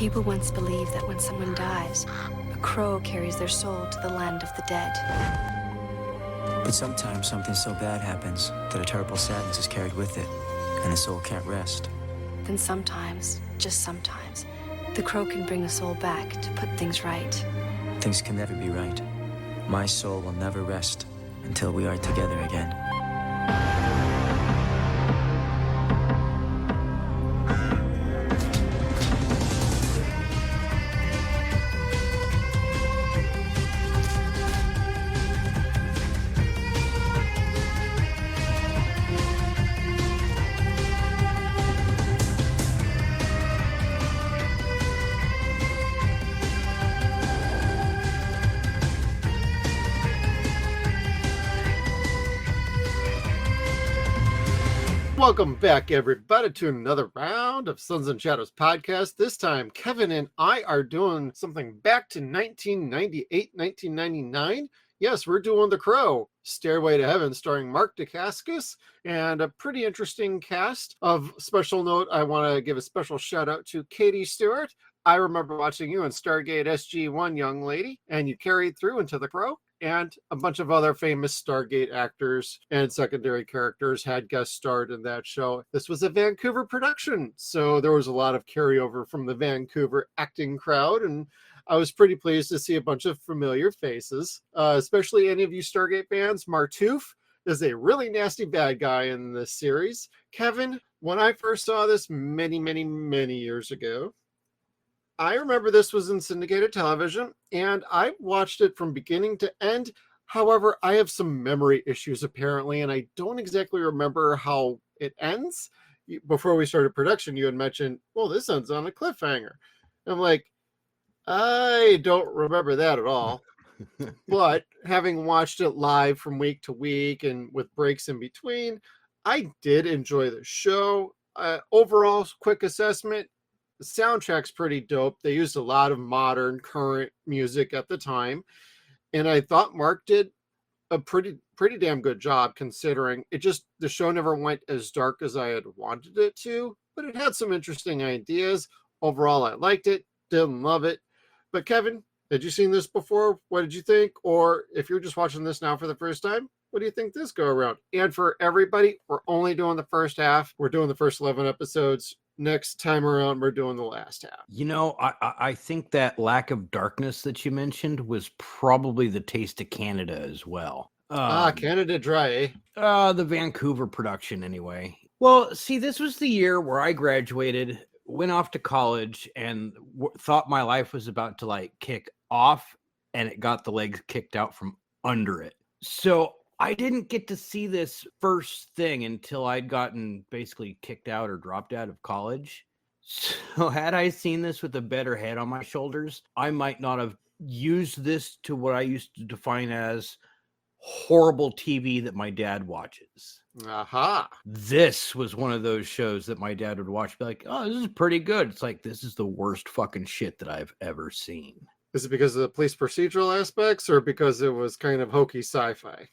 People once believed that when someone dies, a crow carries their soul to the land of the dead. But sometimes something so bad happens that a terrible sadness is carried with it, and the soul can't rest. Then sometimes, just sometimes, the crow can bring the soul back to put things right. Things can never be right. My soul will never rest until we are together again. Welcome back, everybody, to another round of Suns and Shadows podcast. This time, Kevin and I are doing something back to 1998, 1999. Yes, we're doing The Crow, Stairway to Heaven, starring Mark Dacascos, and a pretty interesting cast. Of special note, I want to give a special shout out to Katie Stewart. I remember watching you in Stargate SG-1, young lady, and you carried through into The Crow. And a bunch of other famous Stargate actors and secondary characters had guest starred in that show. This was a Vancouver production, so there was a lot of carryover from the Vancouver acting crowd, and I was pretty pleased to see a bunch of familiar faces, especially any of you Stargate fans. Martouf is a really nasty bad guy in this series. Kevin, when I first saw this many, many, many years ago, I remember this was in syndicated television, and I watched it from beginning to end. However, I have some memory issues, apparently, and I don't exactly remember how it ends. Before we started production, you had mentioned, well, this ends on a cliffhanger. I'm like, I don't remember that at all. But having watched it live from week to week and with breaks in between, I did enjoy the show. Overall, quick assessment. The soundtrack's pretty dope. They used a lot of modern, current music at the time. And I thought Mark did a pretty damn good job, considering the show never went as dark as I had wanted it to, but it had some interesting ideas. Overall, I liked it, didn't love it. But Kevin, had you seen this before? What did you think? Or if you're just watching this now for the first time, what do you think this go around? And for everybody, we're only doing the first half. We're doing the first 11 episodes. Next time around, we're doing the last half. You know, I think that lack of darkness that you mentioned was probably the taste of Canada as well. Canada Dry, eh? The Vancouver production, anyway. Well, see, this was the year where I graduated, went off to college, and thought my life was about to kick off, and it got the legs kicked out from under it. So I didn't get to see this first thing until I'd gotten basically kicked out or dropped out of college. So had I seen this with a better head on my shoulders, I might not have used this to what I used to define as horrible TV that my dad watches. Aha. This was one of those shows that my dad would watch, be like, oh, this is pretty good. It's like, this is the worst fucking shit that I've ever seen. Is it because of the police procedural aspects, or because it was kind of hokey sci-fi?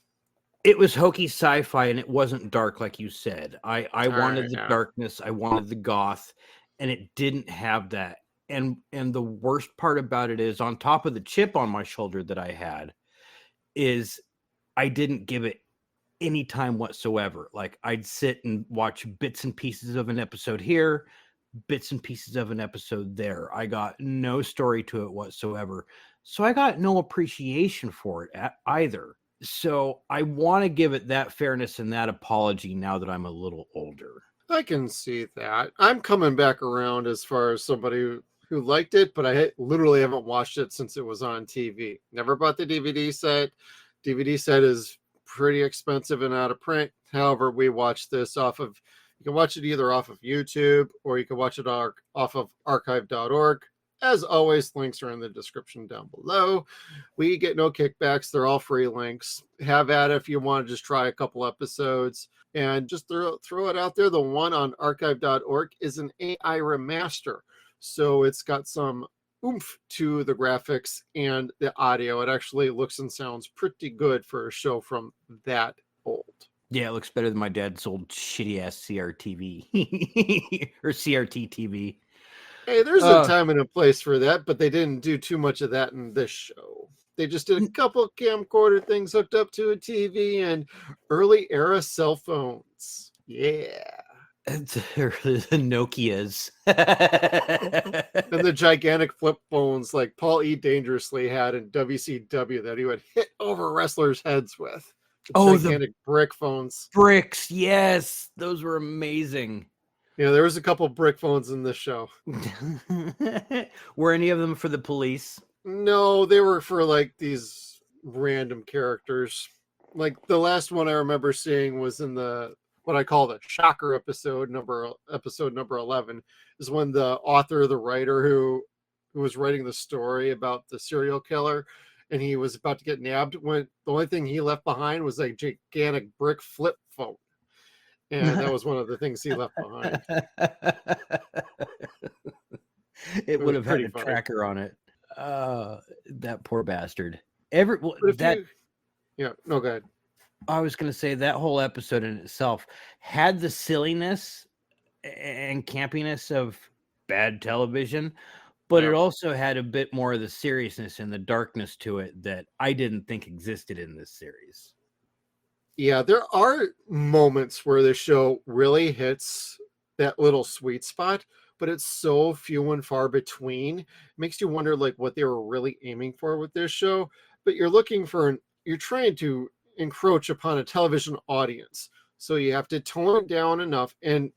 It was hokey sci-fi, and it wasn't dark like you said. I wanted the darkness. I wanted the goth, and it didn't have that. And the worst part about it is, on top of the chip on my shoulder that I had, is I didn't give it any time whatsoever. Like, I'd sit and watch bits and pieces of an episode here, bits and pieces of an episode there. I got no story to it whatsoever. So I got no appreciation for it either. So I want to give it that fairness and that apology now that I'm a little older. I can see that. I'm coming back around as far as somebody who liked it, but I literally haven't watched it since it was on TV. Never bought the DVD set. DVD set is pretty expensive and out of print. However, we watched this you can watch it either off of YouTube or you can watch it off of archive.org. As always, links are in the description down below. We get no kickbacks. They're all free links. Have at it if you want to just try a couple episodes. And just throw it out there. The one on archive.org is an AI remaster. So it's got some oomph to the graphics and the audio. It actually looks and sounds pretty good for a show from that old. Yeah, it looks better than my dad's old shitty-ass CRTV. Or CRT TV. Hey, there's a time and a place for that, but they didn't do too much of that in this show. They just did a couple camcorder things hooked up to a TV and early era cell phones. Yeah. The Nokias. And the gigantic flip phones like Paul E. Dangerously had in WCW that he would hit over wrestlers' heads with. The gigantic brick phones. Bricks, yes. Those were amazing. Yeah, there was a couple brick phones in this show. Were any of them for the police? No, they were for like these random characters. Like the last one I remember seeing was in the what I call the shocker episode number 11 is when the author, the writer who was writing the story about the serial killer and he was about to get nabbed, when the only thing he left behind was a gigantic brick flip phone. And that was one of the things he left behind. It would have had a tracker on it. That poor bastard. Go ahead. I was going to say that whole episode in itself had the silliness and campiness of bad television, but it also had a bit more of the seriousness and the darkness to it that I didn't think existed in this series. Yeah, there are moments where the show really hits that little sweet spot, but it's so few and far between. It makes you wonder like what they were really aiming for with this show. But you're trying to encroach upon a television audience. So you have to tone it down enough. And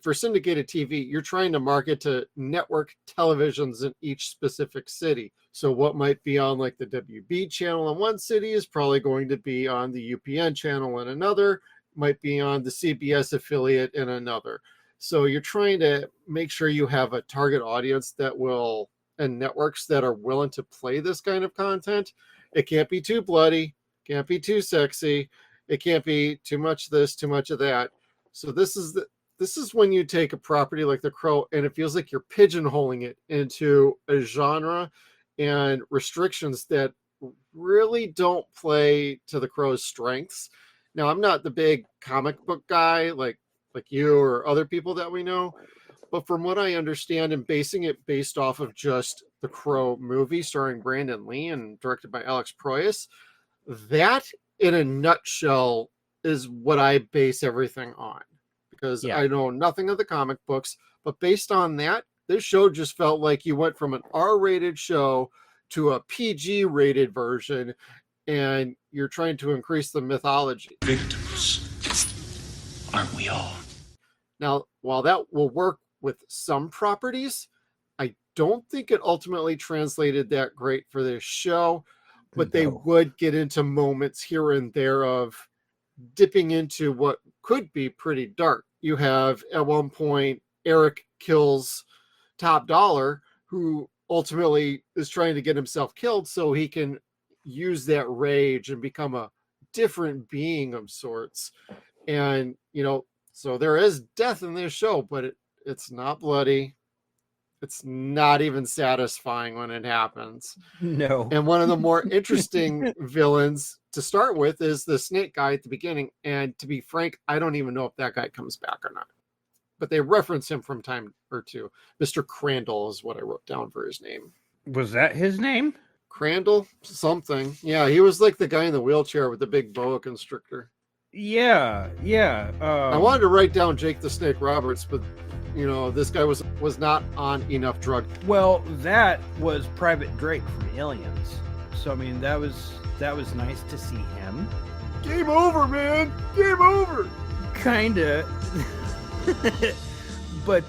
for syndicated TV, you're trying to market to network televisions in each specific city. So what might be on like the WB channel in one city is probably going to be on the UPN channel in another, might be on the CBS affiliate in another. So you're trying to make sure you have a target audience and networks that are willing to play this kind of content. It can't be too bloody, can't be too sexy, it can't be too much this, too much of that. So this is when you take a property like The Crow and it feels like you're pigeonholing it into a genre and restrictions that really don't play to The Crow's strengths. Now, I'm not the big comic book guy like you or other people that we know, but from what I understand and basing it based off of just The Crow movie starring Brandon Lee and directed by Alex Proyas, that in a nutshell is what I base everything on. Because I know nothing of the comic books, but based on that, this show just felt like you went from an R-rated show to a PG-rated version, and you're trying to increase the mythology. Victims, aren't we all? Now, while that will work with some properties, I don't think it ultimately translated that great for this show, but they would get into moments here and there of dipping into what could be pretty dark. You have at one point Eric kills Top Dollar, who ultimately is trying to get himself killed so he can use that rage and become a different being of sorts. And so there is death in this show, but it's not bloody. It's not even satisfying when it happens. No. And one of the more interesting villains to start with is the snake guy at the beginning. And to be frank, I don't even know if that guy comes back or not. But they reference him from time or two. Mr. Crandall is what I wrote down for his name. Was that his name? Crandall? Something. Yeah, he was like the guy in the wheelchair with the big boa constrictor. Yeah. I wanted to write down Jake the Snake Roberts, but this guy was not on enough drug. Well, that was Private Drake from Aliens. So I mean, that was nice to see him. Game over, man. Game over. Kinda. But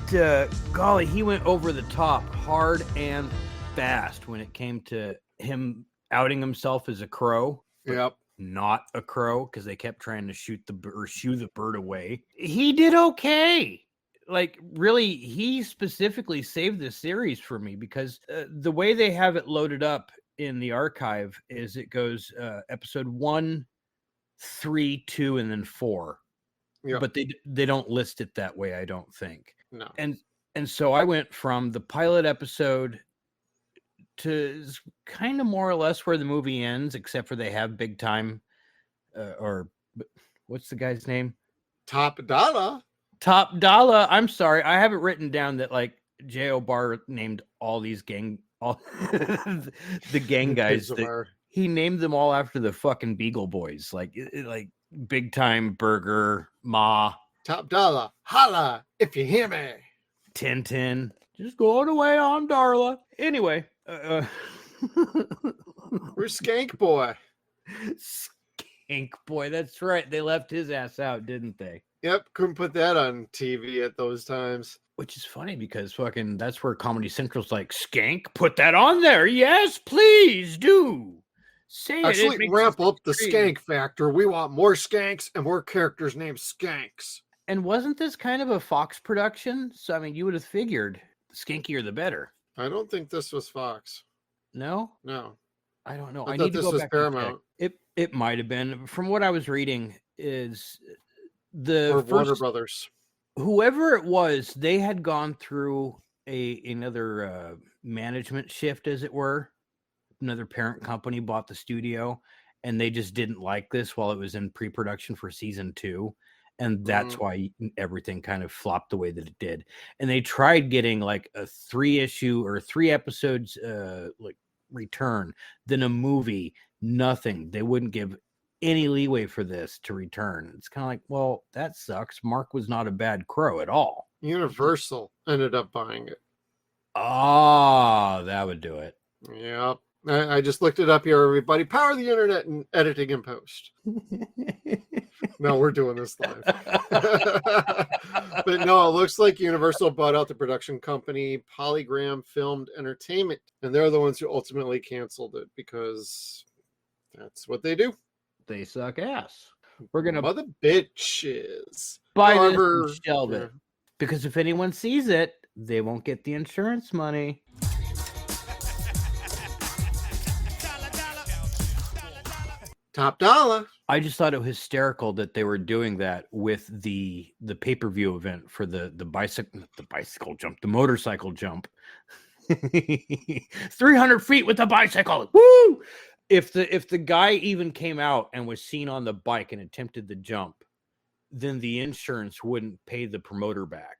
golly, he went over the top hard and fast when it came to him outing himself as a crow. Yep. Not a crow, because they kept trying to shoo the bird away. He did okay. Like, really, he specifically saved this series for me because the way they have it loaded up in the archive is it goes episode 1, 3, 2, and then 4. Yep. But they don't list it that way, I don't think. No. And so I went from the pilot episode to kind of more or less where the movie ends, except for they have big time, or what's the guy's name? Top Dollar. I'm sorry, I have it written down that like J.O. Barr named all these all the gang guys. He named them all after the fucking Beagle Boys, like Big Time, Burger, Ma, Top Dollar, holla if you hear me. Tintin, just going away on Darla. Anyway, we're Skank Boy. Skank Boy, that's right. They left his ass out, didn't they? Yep, couldn't put that on TV at those times. Which is funny because fucking that's where Comedy Central's like, Skank, put that on there. Yes, please do. Say Actually, ramp up the skank factor. We want more skanks and more characters named Skanks. And wasn't this kind of a Fox production? So, I mean, you would have figured the skankier the better. I don't think this was Fox. No? No. I don't know. I thought this was Paramount. It might have been. From what I was reading is the or Warner Brothers. Whoever it was, they had gone through another management shift, as it were. Another parent company bought the studio, and they just didn't like this while it was in pre-production for season 2. And that's why everything kind of flopped the way that it did. And they tried getting like a 3-issue or 3 episodes like return, then a movie, nothing. They wouldn't give any leeway for this to return. It's kind of like, well, that sucks. Mark was not a bad crow at all. Universal ended up buying it. Ah, that would do it. Yep. I just looked it up here, everybody. Power the internet and editing in post. No, we're doing this live. But no, it looks like Universal bought out the production company Polygram Filmed Entertainment, and they're the ones who ultimately canceled it because that's what they do. They suck ass. We're gonna mother bitches buy this and shelve it, because if anyone sees it, they won't get the insurance money. Top dollar. I just thought it was hysterical that they were doing that with the pay-per-view event for the bicycle jump, the motorcycle jump. 300 feet with the bicycle. Woo! If the guy even came out and was seen on the bike and attempted the jump, then the insurance wouldn't pay the promoter back.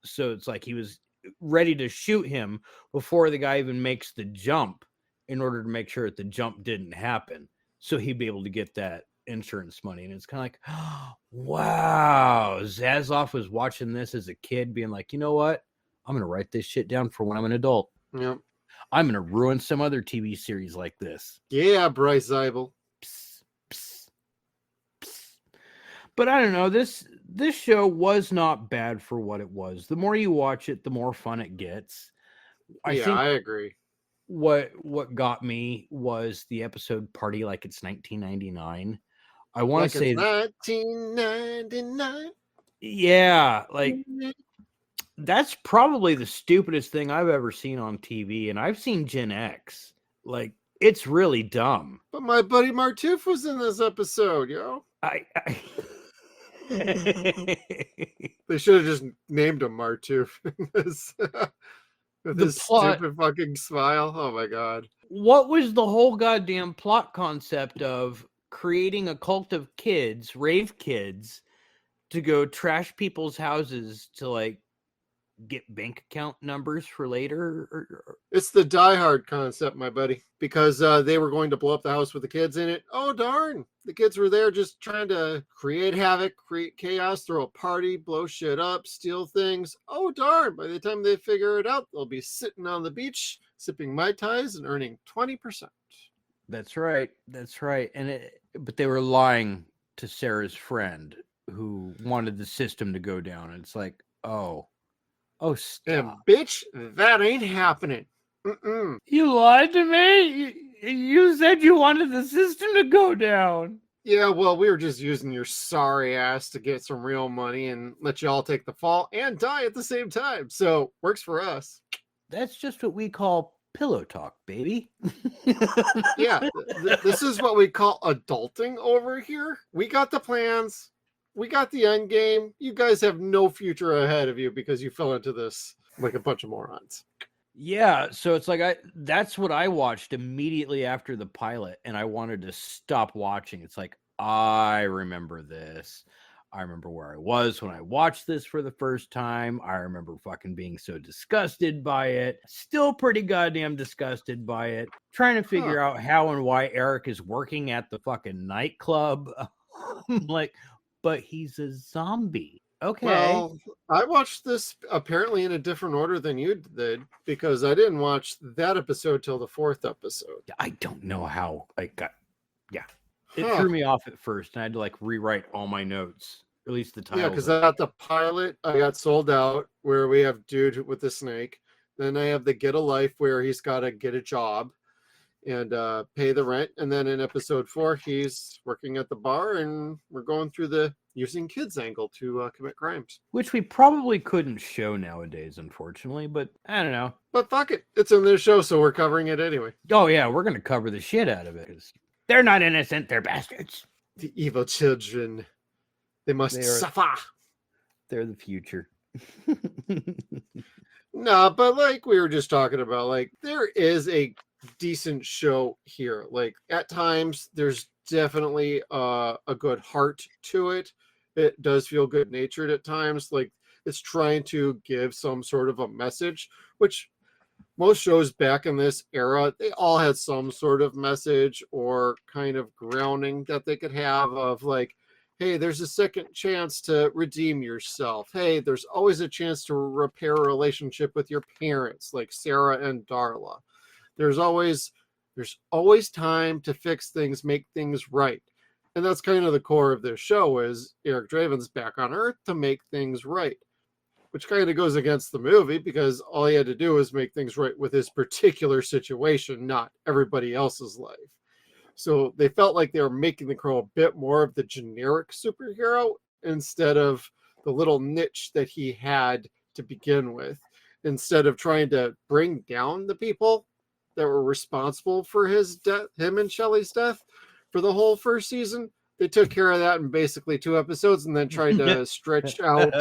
So it's like he was ready to shoot him before the guy even makes the jump in order to make sure that the jump didn't happen. So he'd be able to get that insurance money. And it's kind of like, oh, wow. Zazoff was watching this as a kid being like, you know what? I'm going to write this shit down for when I'm an adult. Yep. I'm going to ruin some other TV series like this. Yeah, Bryce Zeibel. Psst, psst, psst. But I don't know. This show was not bad for what it was. The more you watch it, the more fun it gets. I agree. What got me was the episode Party Like It's 1999. I want to say 1999. Yeah, like that's probably the stupidest thing I've ever seen on TV, and I've seen Gen X. Like, it's really dumb. But my buddy Martoof was in this episode, yo. They should have just named him Martoof. With this stupid fucking smile. Oh my god. What was the whole goddamn plot concept of creating a cult of kids, rave kids, to go trash people's houses to like get bank account numbers for later? It's the Die Hard concept, my buddy, because they were going to blow up the house with the kids in it. Oh darn, the kids were there just trying to create havoc, create chaos, throw a party, blow shit up, steal things. Oh darn, by the time they figure it out, they'll be sitting on the beach sipping Mai Tais and earning 20%. That's right, but they were lying to Sarah's friend who wanted the system to go down, and it's like, oh, stop. And bitch, that ain't happening. You lied to me? You said you wanted the system to go down. Yeah, well, we were just using your sorry ass to get some real money and let you all take the fall and die at the same time. So, works for us. That's just what we call pillow talk, baby. Yeah, this is what we call adulting over here. We got the plans. We got the end game. You guys have no future ahead of you because you fell into this like a bunch of morons. Yeah, so it's like that's what I watched immediately after the pilot, and I wanted to stop watching. It's like, I remember this. I remember where I was when I watched this for the first time. I remember fucking being so disgusted by it. Still pretty goddamn disgusted by it. Trying to figure out how and why Eric is working at the fucking nightclub. Like, but he's a zombie. Okay. Well, I watched this apparently in a different order than you did because I didn't watch that episode till the 4th episode. I don't know how I got. Yeah. It threw me off at first, and I had to like rewrite all my notes, at least the title. Yeah, because I got the pilot, I got sold out where we have dude with the snake. Then I have the get a life where he's got to get a job and pay the rent. And then in episode 4, he's working at the bar, and we're going through the using kids angle to commit crimes, which we probably couldn't show nowadays, unfortunately. But I don't know. But fuck it, it's in this show, so we're covering it anyway. Oh yeah, we're gonna cover the shit out of it. They're not innocent, they're bastards. The evil children, they must suffer. They're the future. No, but like we were just talking about, like there is a decent show here. Like at times there's definitely a good heart to it. It does feel good natured at times. Like it's trying to give some sort of a message, which most shows back in this era, they all had some sort of message or kind of grounding that they could have of like, hey, there's a second chance to redeem yourself. Hey, there's always a chance to repair a relationship with your parents, like Sarah and Darla. There's always time to fix things, make things right. And that's kind of the core of this show is Eric Draven's back on Earth to make things right, which kind of goes against the movie because all he had to do was make things right with his particular situation, not everybody else's life. So they felt like they were making the Crow a bit more of the generic superhero instead of the little niche that he had to begin with. Instead of trying to bring down the people that were responsible for his death, him and Shelley's death for the whole first season, they took care of that in basically 2 episodes and then tried to stretch out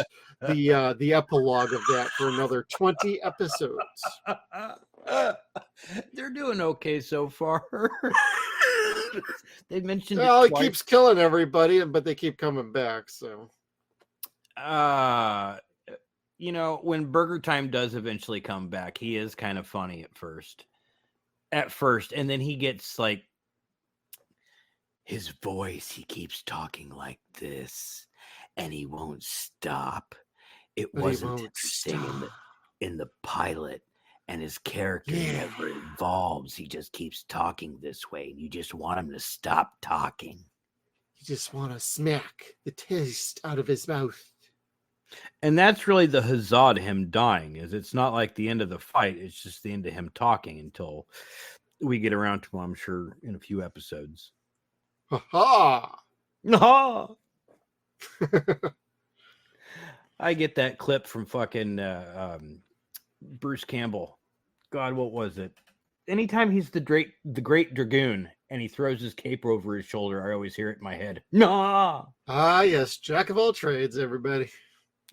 the epilogue of that for another 20 episodes. They're doing okay so far. They mentioned it keeps killing everybody, but they keep coming back. So, you know, when Burger Time does eventually come back, he is kind of funny at first, and then he gets like his voice. He keeps talking like this, and he won't stop. It wasn't interesting in the pilot. And his character never evolves. He just keeps talking this way. And you just want him to stop talking. You just want to smack the taste out of his mouth. And that's really the huzzah to him dying. Is it's not like the end of the fight. It's just the end of him talking until we get around to him, I'm sure, in a few episodes. Ha-ha! Ha! I get that clip from fucking Bruce Campbell. God, what was it? Anytime he's the great dragoon and he throws his cape over his shoulder, I always hear it in my head. Nah. Ah, yes, jack of all trades, everybody.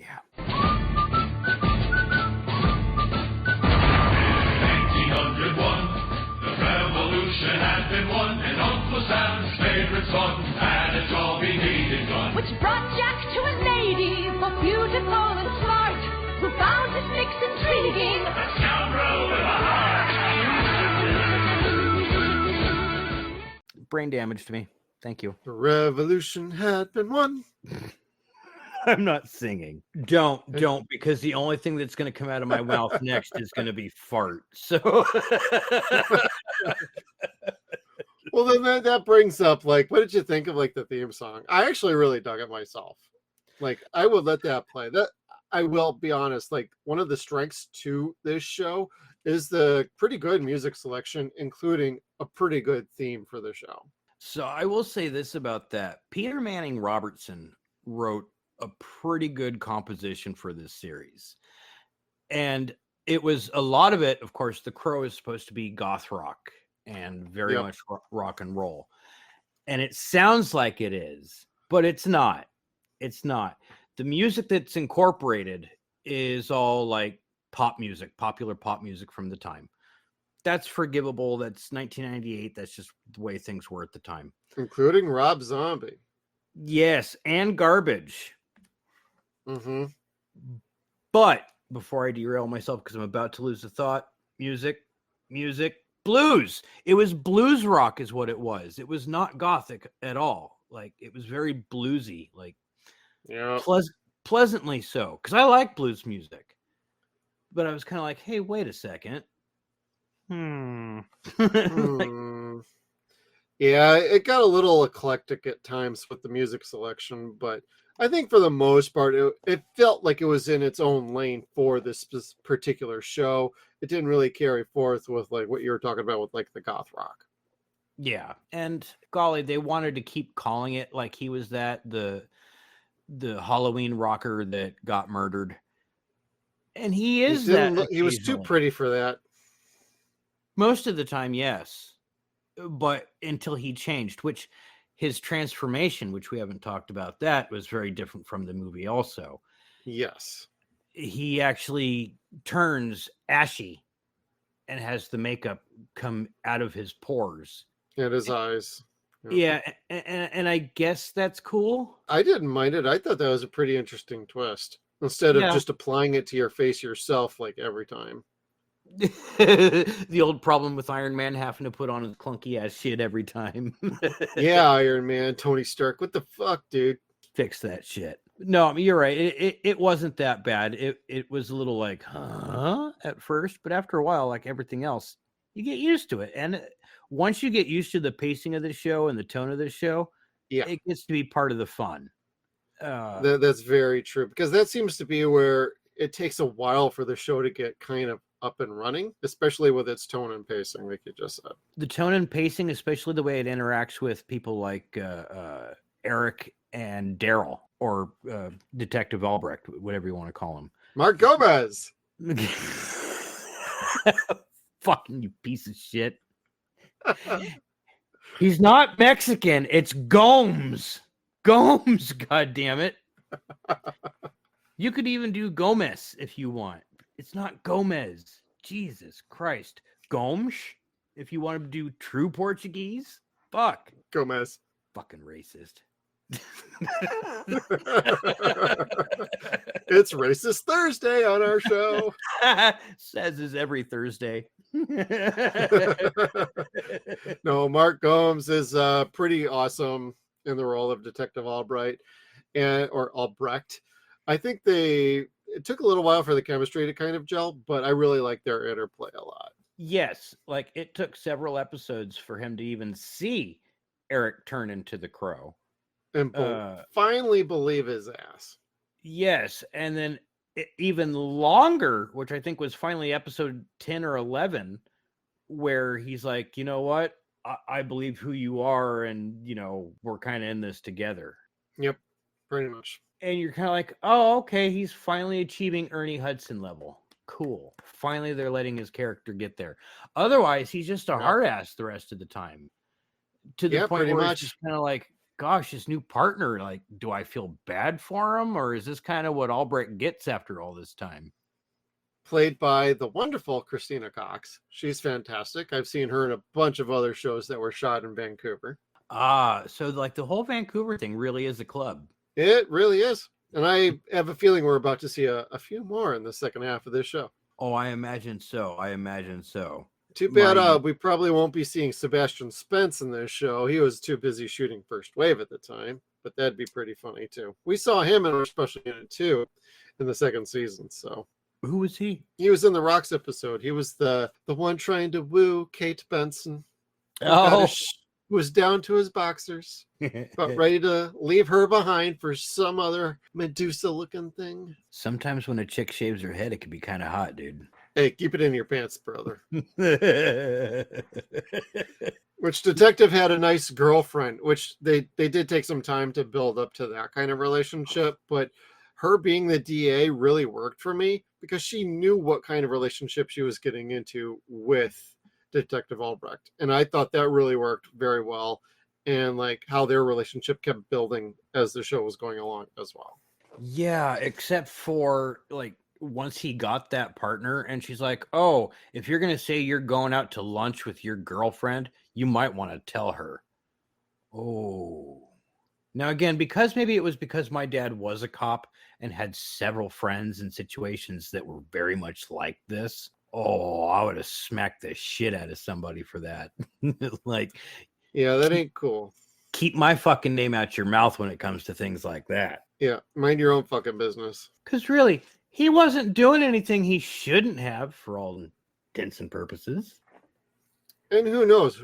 Yeah. 1901, the revolution had been won, and Uncle Sam's favorite son had a jolly needed gun, which brought Jack to his lady, both beautiful and smart, who found his mix intriguing. A scoundrel with a heart. Brain damage to me. Thank you. The revolution had been won. I'm not singing. Don't, because the only thing that's going to come out of my mouth next is going to be fart. So, well, then that brings up, like, what did you think of like the theme song? I actually really dug it myself. Like, I would let that play. That I will be honest. Like, one of the strengths to this show is the pretty good music selection, including a pretty good theme for the show. So I will say this about that. Peter Manning Robertson wrote a pretty good composition for this series. And it was a lot of it, of course, The Crow is supposed to be goth rock and very much rock and roll. And it sounds like it is, but it's not. It's not. The music that's incorporated is all like pop music, popular pop music from the time. That's forgivable. That's 1998. That's just the way things were at the time. Including Rob Zombie. Yes, and garbage. Mm-hmm. But before I derail myself, because I'm about to lose the thought, music, blues. It was blues rock is what it was. It was not gothic at all. Like, it was very bluesy, like Yeah. pleasantly so. Because I like blues music. But I was kind of like, hey, wait a second. Yeah, it got a little eclectic at times with the music selection, but I think for the most part, it felt like it was in its own lane for this particular show. It didn't really carry forth with like what you were talking about with like the goth rock. Yeah, and golly, they wanted to keep calling it like he was the Halloween rocker that got murdered, and he is that. He was too pretty for that. Most of the time, yes, but until he changed, which his transformation, which we haven't talked about, that was very different from the movie. Also, yes, he actually turns ashy and has the makeup come out of his pores. And his eyes. Yeah, and I guess that's cool. I didn't mind it. I thought that was a pretty interesting twist. Instead of just applying it to your face yourself like every time. The old problem with Iron Man having to put on his clunky ass shit every time. Yeah, Iron Man, Tony Stark. What the fuck, dude? Fix that shit. No, I mean, you're right. It wasn't that bad. It was a little like, huh, at first, but after a while, like everything else, you get used to it. And once you get used to the pacing of the show and the tone of the show, yeah, it gets to be part of the fun. That's very true, because that seems to be where it takes a while for the show to get kind of up and running, especially with its tone and pacing, like you just said. The tone and pacing, especially the way it interacts with people like Eric and Daryl, or Detective Albrecht, whatever you want to call him. Mark Gomez. Fucking you piece of shit. He's not Mexican. It's Gomes. Gomes, God damn it. You could even do Gomez if you want. It's not Gomez. Jesus Christ. Gomes? If you want to do true Portuguese? Fuck. Gomez. Fucking racist. It's Racist Thursday on our show. Says is every Thursday. No, Mark Gomes is pretty awesome in the role of Detective Albrecht or Albrecht. I think it took a little while for the chemistry to kind of gel, but I really like their interplay a lot. Yes, like it took several episodes for him to even see Eric turn into the Crow. And finally believe his ass. Yes, and then even longer, which I think was finally episode 10 or 11, where he's like, you know what? I believe who you are, and, you know, we're kind of in this together. Yep, pretty much. And you're kind of like, oh, okay, he's finally achieving Ernie Hudson level. Cool. Finally, they're letting his character get there. Otherwise, he's just a hard ass the rest of the time. To the point where it's just kind of like, gosh, this new partner, like, do I feel bad for him? Or is this kind of what Albrecht gets after all this time? Played by the wonderful Christina Cox. She's fantastic. I've seen her in a bunch of other shows that were shot in Vancouver. So like the whole Vancouver thing really is a club. It really is. And I have a feeling we're about to see a few more in the second half of this show. Oh, I imagine so. Too bad we probably won't be seeing Sebastian Spence in this show. He was too busy shooting First Wave at the time, but that'd be pretty funny too. We saw him in our special unit 2 in the second season. So who was he? He was in the Rocks episode. He was the one trying to woo Kate Benson. Oh, who was down to his boxers, but ready to leave her behind for some other Medusa-looking thing. Sometimes when a chick shaves her head, it can be kind of hot, dude. Hey, keep it in your pants, brother. Which detective had a nice girlfriend, which they did take some time to build up to that kind of relationship, but her being the DA really worked for me because she knew what kind of relationship she was getting into with Detective Albrecht. And I thought that really worked very well. And like how their relationship kept building as the show was going along as well. Yeah, except for like once he got that partner and she's like, oh, if you're going to say you're going out to lunch with your girlfriend, you might want to tell her. Oh, Now, again, because maybe it was because my dad was a cop and had several friends in situations that were very much like this. Oh, I would have smacked the shit out of somebody for that. Like, Yeah, that ain't cool. keep my fucking name out your mouth when it comes to things like that. Yeah, mind your own fucking business. Because really, he wasn't doing anything he shouldn't have for all intents and purposes. And who knows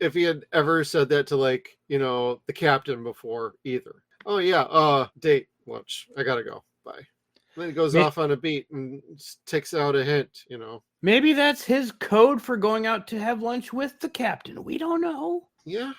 if he had ever said that to, like, you know, the captain before either. Oh yeah, date lunch. I gotta go. Bye. Then he goes off on a beat and takes out a hint, you know. Maybe that's his code for going out to have lunch with the captain. We don't know. Yeah.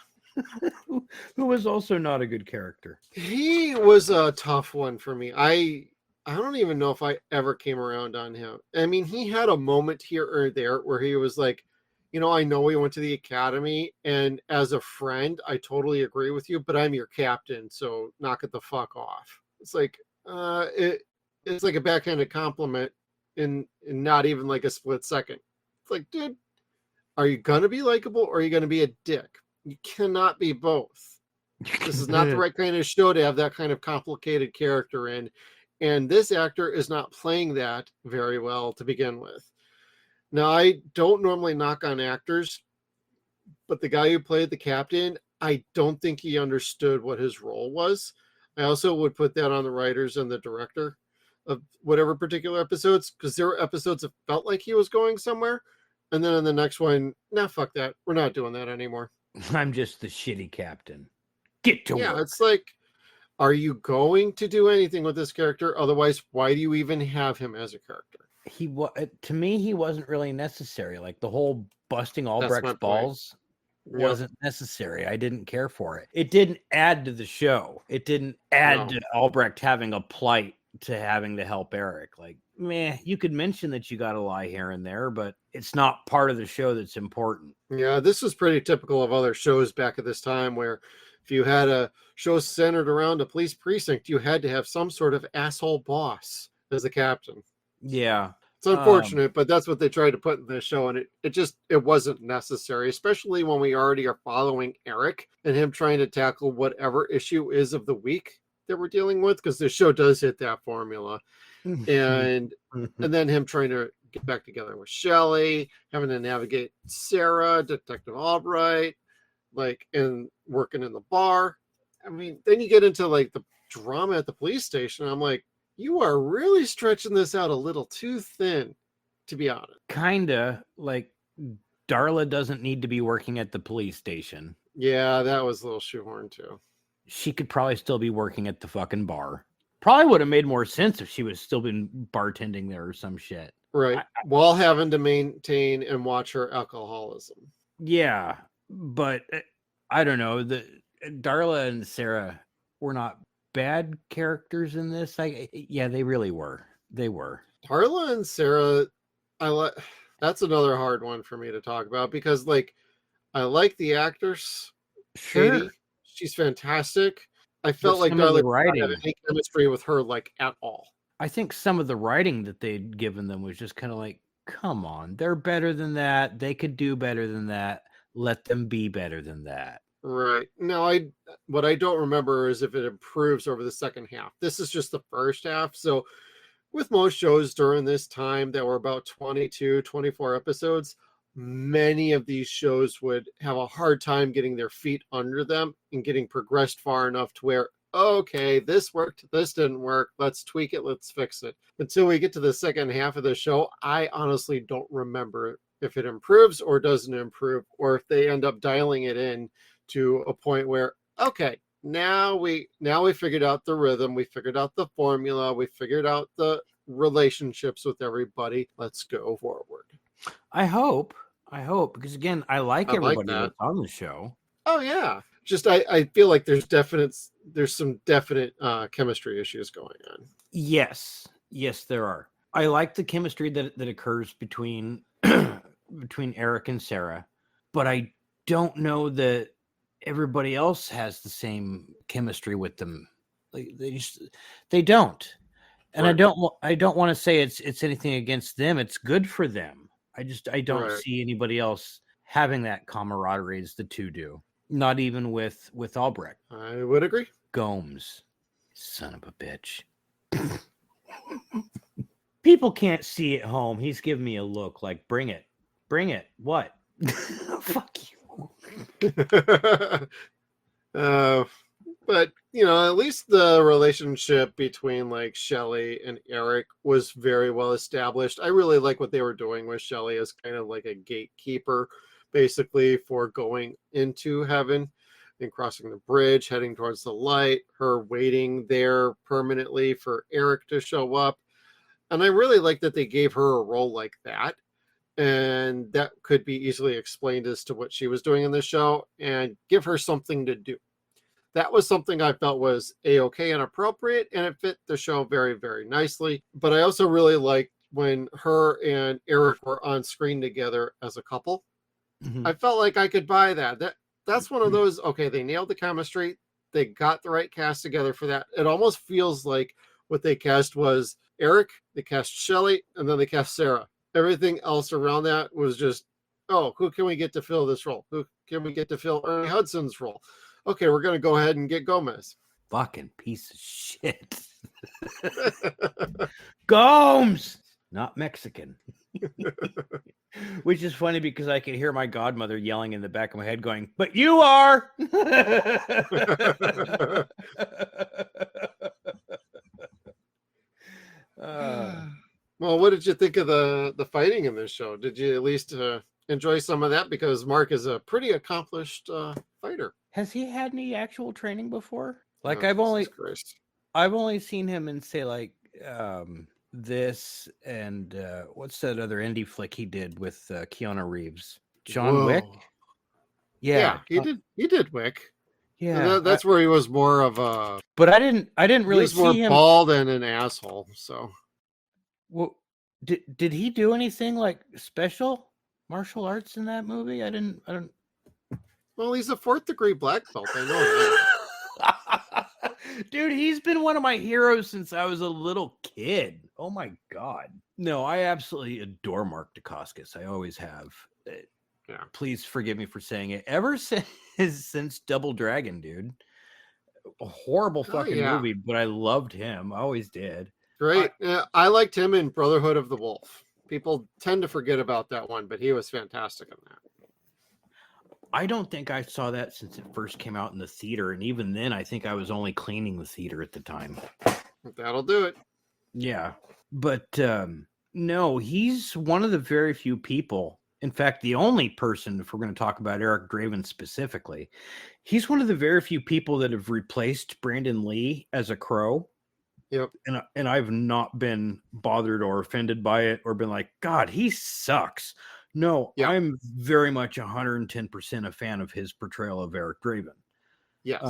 Who was also not a good character. He was a tough one for me. I don't even know if I ever came around on him. I mean, he had a moment here or there where he was like, you know, I know we went to the academy, and as a friend, I totally agree with you, but I'm your captain, so knock it the fuck off. It's like, it's like a backhanded compliment in not even like a split second. It's like, dude, are you gonna be likable or are you gonna be a dick? You cannot be both. This is not the right kind of show to have that kind of complicated character in, and this actor is not playing that very well to begin with. Now, I don't normally knock on actors, but the guy who played the captain, I don't think he understood what his role was. I also would put that on the writers and the director of whatever particular episodes, because there were episodes that felt like he was going somewhere. And then in the next one, nah, fuck that. We're not doing that anymore. I'm just the shitty captain. Get to work. Yeah, it's like, are you going to do anything with this character? Otherwise, why do you even have him as a character? To me, he wasn't really necessary. Like the whole busting Albrecht's balls wasn't necessary. I didn't care for it. It didn't add to the show. It didn't add to Albrecht having a plight to having to help Eric. Like, meh, you could mention that you got to lie here and there, but it's not part of the show that's important. Yeah, this was pretty typical of other shows back at this time, where if you had a show centered around a police precinct, you had to have some sort of asshole boss as the captain. Yeah. It's unfortunate, but that's what they tried to put in this show, and it wasn't necessary, especially when we already are following Eric and him trying to tackle whatever issue is of the week that we're dealing with, because the show does hit that formula. And then him trying to get back together with Shelley, having to navigate Sarah, Detective Albright, like, and working in the bar. I mean, then you get into like the drama at the police station. I'm like, you are really stretching this out a little too thin, to be honest. Kinda. Like, Darla doesn't need to be working at the police station. Yeah, that was a little shoehorned too. She could probably still be working at the fucking bar. Probably would have made more sense if she was still been bartending there or some shit. Right. While having to maintain and watch her alcoholism. Yeah, but I don't know. Darla and Sarah were not bad characters in this. Yeah, they really were. They were. Darla and Sarah, that's another hard one for me to talk about, because like, I like the actors. Sure. Katie, she's fantastic. I felt like Darla didn't have any chemistry with her, like, at all. I think some of the writing that they'd given them was just kind of like, come on, they're better than that. They could do better than that. Let them be better than that. Right. Now, what I don't remember is if it improves over the second half. This is just the first half. So with most shows during this time that were about 22, 24 episodes, many of these shows would have a hard time getting their feet under them and getting progressed far enough to where, okay, this worked, this didn't work, let's tweak it, let's fix it. Until we get to the second half of the show, I honestly don't remember if it improves or doesn't improve, or if they end up dialing it in to a point where, okay, now we figured out the rhythm, we figured out the formula, we figured out the relationships with everybody, let's go forward. I hope, because again, I like everybody that's on the show. Oh yeah, just I feel like there's some definite chemistry issues going on. Yes, there are. I like the chemistry that occurs between Eric and Sarah, but I don't know that everybody else has the same chemistry with them. Like they don't. And right. I don't want to say it's anything against them. It's good for them. I don't see anybody else having that camaraderie as the two do. Not even with Albrecht. I would agree. Gomes, son of a bitch. People can't see at home. He's giving me a look like, bring it. Bring it. What? Fuck you. But, at least the relationship between like Shelley and Eric was very well established. I really like what they were doing with Shelley as kind of like a gatekeeper, basically, for going into heaven and crossing the bridge, heading towards the light, her waiting there permanently for Eric to show up. And I really like that they gave her a role like that. And that could be easily explained as to what she was doing in the show and give her something to do. That was something I felt was A-okay and appropriate, and it fit the show very, very nicely. But I also really liked when her and Eric were on screen together as a couple. Mhm. I felt like I could buy that. That's one of those, okay, they nailed the chemistry. They got the right cast together for that. It almost feels like what they cast was Eric, they cast Shelley, and then they cast Sarah. Everything else around that was just, who can we get to fill this role? Who can we get to fill Ernie Hudson's role? Okay, we're going to go ahead and get Gomez. Fucking piece of shit. Gomes! Not Mexican. Which is funny because I could hear my godmother yelling in the back of my head going, but you are! Well, what did you think of the fighting in this show? Did you at least enjoy some of that? Because Mark is a pretty accomplished fighter. Has he had any actual training before? Like Oh, I've only seen him in, say, like this and what's that other indie flick he did with Keanu Reeves? John Wick? Yeah, he did Wick. Yeah, that's where he was more of a. But I didn't really he was more see him bald and an asshole. So, well, did he do anything like special martial arts in that movie? I don't. Well, he's a 4th degree black belt. I know that. Dude, he's been one of my heroes since I was a little kid. Oh my god. No, I absolutely adore Mark Dacascos. I always have. Yeah. Please forgive me for saying it. Ever since Double Dragon, dude. A horrible fucking movie, but I loved him. I always did. Great. I liked him in Brotherhood of the Wolf. People tend to forget about that one, but he was fantastic in that. I don't think I saw that since it first came out in the theater. And even then, I think I was only cleaning the theater at the time. That'll do it. Yeah. But no, he's one of the very few people. In fact, the only person, if we're going to talk about Eric Draven specifically, he's one of the very few people that have replaced Brandon Lee as a Crow. Yep. And I've not been bothered or offended by it or been like, God, he sucks. No, Yep. I'm very much 110% a fan of his portrayal of Eric Draven. Yes.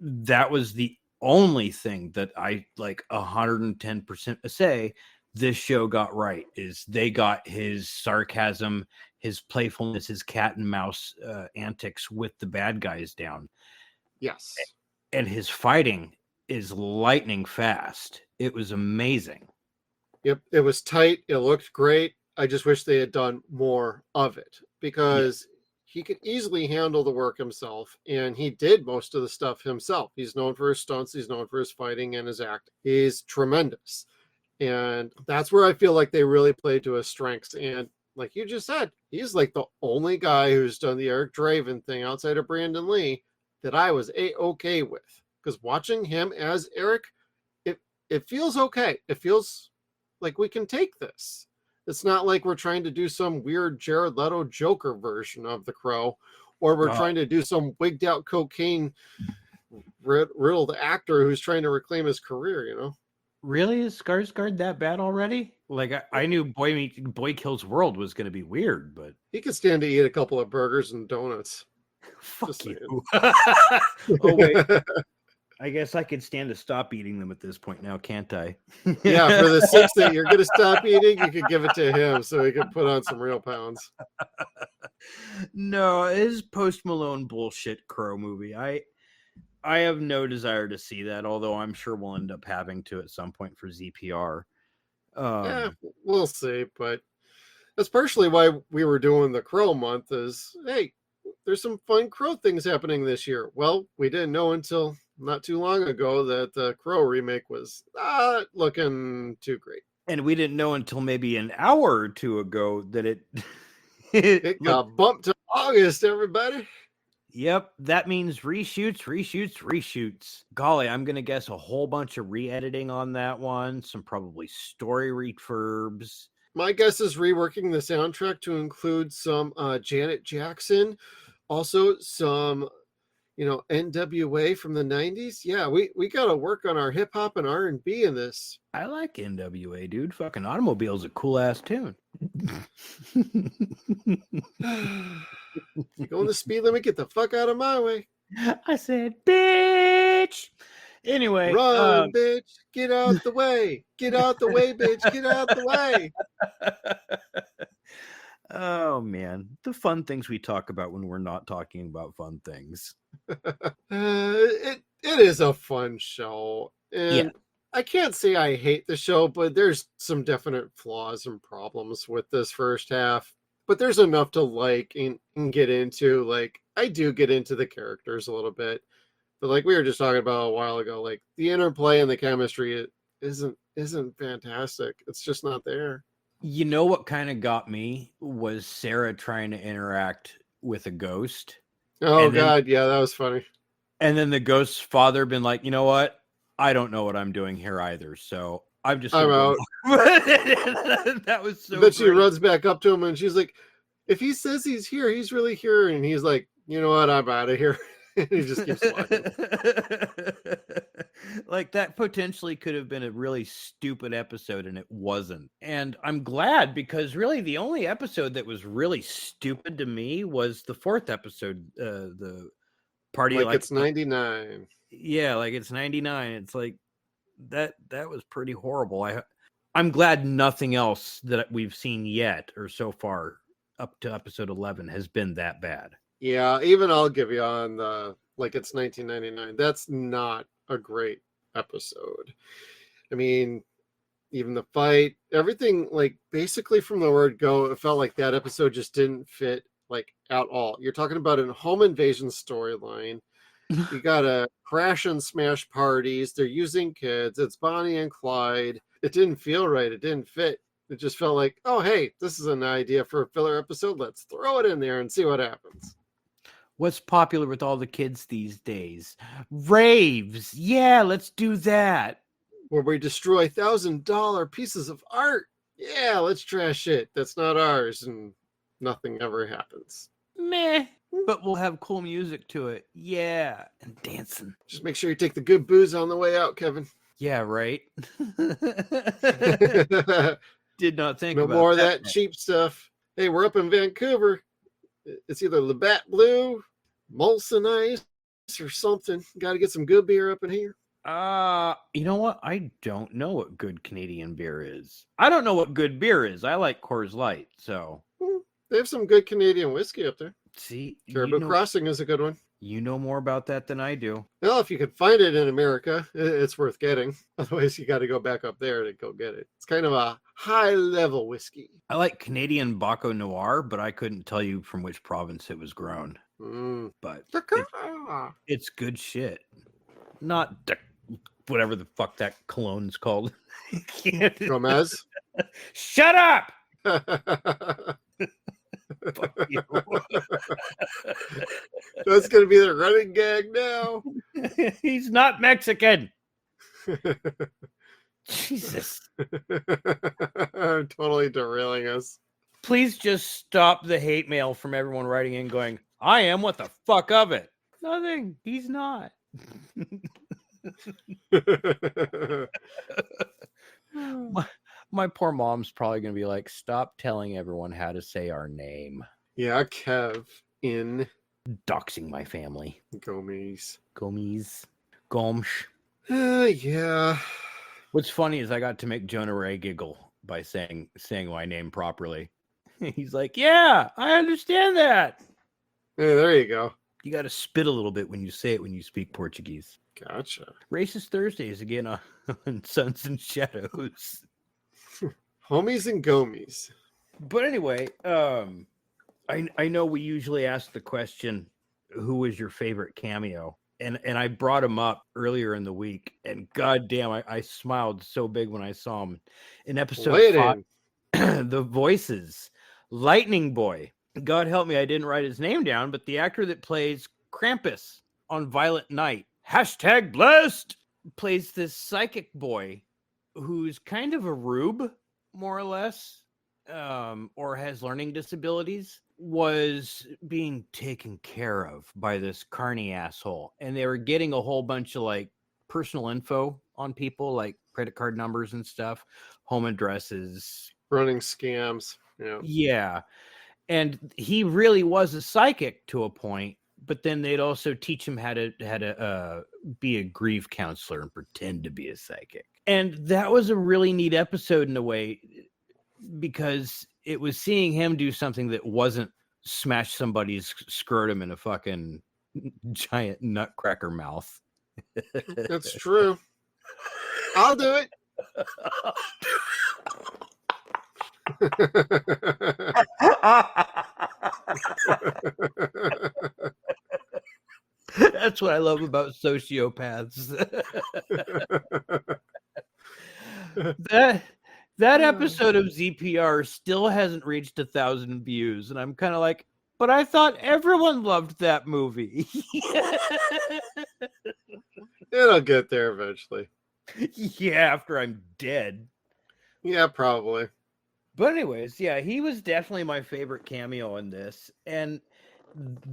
That was the only thing that I like 110% say this show got right, is they got his sarcasm, his playfulness, his cat and mouse antics with the bad guys down. Yes. And his fighting is lightning fast. It was amazing. Yep. It was tight. It looked great. I just wish they had done more of it, because he could easily handle the work himself, and he did most of the stuff himself. He's known for his stunts. He's known for his fighting and his acting. He's tremendous. And that's where I feel like they really played to his strengths. And like you just said, he's like the only guy who's done the Eric Draven thing outside of Brandon Lee that I was A-okay with. Because watching him as Eric, it feels okay. It feels like we can take this. It's not like we're trying to do some weird Jared Leto Joker version of the Crow, or we're trying to do some wigged out cocaine riddled actor who's trying to reclaim his career, you know? Really? Is Skarsgård that bad already? Like I knew Boy Kills World was going to be weird, but he could stand to eat a couple of burgers and donuts. Fuck you. Oh wait. I guess I could stand to stop eating them at this point now, can't I? Yeah, for the 6 that you're going to stop eating, you could give it to him so he could put on some real pounds. No, it is Post Malone bullshit Crow movie. I have no desire to see that, although I'm sure we'll end up having to at some point for ZPR. Yeah, we'll see. But that's partially why we were doing the Crow month is, hey, there's some fun Crow things happening this year. Well, we didn't know until not too long ago that the Crow remake was not looking too great. And we didn't know until maybe an hour or two ago that it It got bumped to August, everybody. Yep, that means reshoots. Golly, I'm going to guess a whole bunch of re-editing on that one, some probably story refurbs. My guess is reworking the soundtrack to include some Janet Jackson, also some, NWA from the 90s. Yeah, we got to work on our hip hop and R&B in this. I like NWA, dude. Fucking Automobile's a cool ass tune. You go on the speed limit, get the fuck out of my way. I said, bitch. Anyway, run, bitch, get out the way. Get out the way, bitch, get out the way. Oh man, the fun things we talk about when we're not talking about fun things. It is a fun show, and yeah. I can't say I hate the show, but there's some definite flaws and problems with this first half. But there's enough to like and get into. Like, I do get into the characters a little bit, but like we were just talking about a while ago, like the interplay and the chemistry isn't fantastic. It's just not there. You know what kind of got me was Sarah trying to interact with a ghost. Oh God, yeah, that was funny. And then the ghost's father been like, you know what? I don't know what I'm doing here either. So I'm out. That was so. But she runs back up to him and she's like, if he says he's here, he's really here. And he's like, you know what? I'm out of here. And he just keeps walking. Like, that potentially could have been a really stupid episode, and it wasn't. And I'm glad, because really the only episode that was really stupid to me was the fourth episode, the party. Like it's 99. Yeah, like it's 99. It's like that was pretty horrible. I'm glad nothing else that we've seen yet or so far up to episode 11 has been that bad. Yeah, even I'll give you on the like it's 1999. That's not a great episode. I mean, even the fight, everything, like basically from the word go, it felt like that episode just didn't fit like at all. You're talking about a home invasion storyline. You got a crash and smash parties. They're using kids. It's Bonnie and Clyde. It didn't feel right. It didn't fit. It just felt like, oh, hey, this is an idea for a filler episode. Let's throw it in there and see what happens. What's popular with all the kids these days? Raves. Yeah, let's do that. Where we destroy $1,000 pieces of art. Yeah, let's trash it. That's not ours. And nothing ever happens. Meh. But we'll have cool music to it. Yeah. And dancing. Just make sure you take the good booze on the way out, Kevin. Yeah, right. Did not think about no more of that cheap stuff. Hey, we're up in Vancouver. It's either Labatt Blue, Molson Ice, or something. Got to get some good beer up in here. You know what? I don't know what good Canadian beer is. I don't know what good beer is. I like Coors Light, so. They have some good Canadian whiskey up there. See, Caribou Crossing is a good one. You know more about that than I do. Well, if you could find it in America, it's worth getting. Otherwise, you got to go back up there to go get it. It's kind of a high-level whiskey. I like Canadian Baco Noir, but I couldn't tell you from which province it was grown. But it's good shit. Not whatever the fuck that cologne's called. Gomez? Shut up! Fuck you. That's going to be the running gag now. He's not Mexican. Jesus. I'm totally derailing us. Please just stop the hate mail from everyone writing in going, I am, what the fuck of it? Nothing. He's not. My poor mom's probably going to be like, stop telling everyone how to say our name. Yeah, Kev in. Doxing my family. Gomes. Gomsh. Yeah. What's funny is I got to make Jonah Ray giggle by saying my name properly. He's like, yeah, I understand that. Hey, there you go. You got to spit a little bit when you say it when you speak Portuguese. Gotcha. Racist Thursdays again on Suns and Shadows. Homies and Gomies. But anyway, I know we usually ask the question, who was your favorite cameo? And I brought him up earlier in the week, and goddamn, I smiled so big when I saw him in episode 5. The voices, Lightning Boy. God help me, I didn't write his name down, but the actor that plays Krampus on Violent Night, #blessed, plays this psychic boy who's kind of a rube, more or less, or has learning disabilities, was being taken care of by this carny asshole. And they were getting a whole bunch of like personal info on people, like credit card numbers and stuff, home addresses, running scams. Yeah. And he really was a psychic to a point, but then they'd also teach him how to be a grief counselor and pretend to be a psychic. And that was a really neat episode in a way, because it was seeing him do something that wasn't smash somebody's scrotum in a fucking giant nutcracker mouth. That's true. I'll do it. That's what I love about sociopaths. That episode of ZPR still hasn't reached 1,000 views, and I'm kind of like, but I thought everyone loved that movie. It'll get there eventually. Yeah, after I'm dead. Yeah, probably. But anyways, yeah, he was definitely my favorite cameo in this. And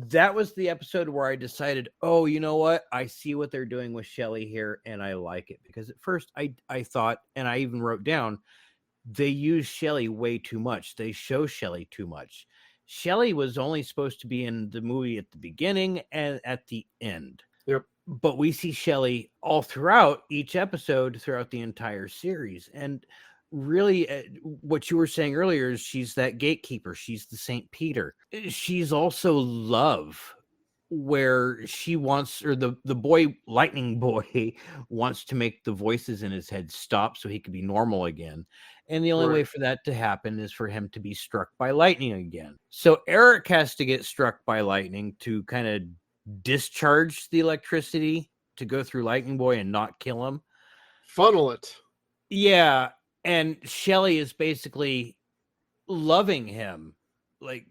that was the episode where I decided, oh, you know what? I see what they're doing with Shelley here, and I like it. Because at first I thought, and I even wrote down, they use Shelley way too much. They show Shelley too much. Shelley was only supposed to be in the movie at the beginning and at the end. Yep. But we see Shelley all throughout each episode, throughout the entire series. And really, what you were saying earlier is she's that gatekeeper. She's the St. Peter. She's also love, where she wants, or the boy, Lightning Boy, wants to make the voices in his head stop so he can be normal again. And the only way for that to happen is for him to be struck by lightning again. So Eric has to get struck by lightning to kind of discharge the electricity to go through Lightning Boy and not kill him. Funnel it. Yeah. And Shelley is basically loving him, like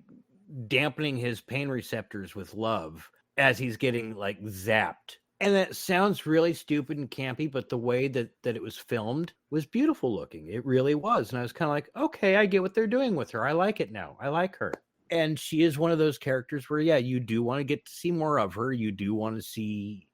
dampening his pain receptors with love as he's getting like zapped. And that sounds really stupid and campy, but the way that it was filmed was beautiful looking. It really was. And I was kind of like, okay, I get what they're doing with her. I like it now. I like her. And she is one of those characters where, yeah, you do want to get to see more of her. You do want to see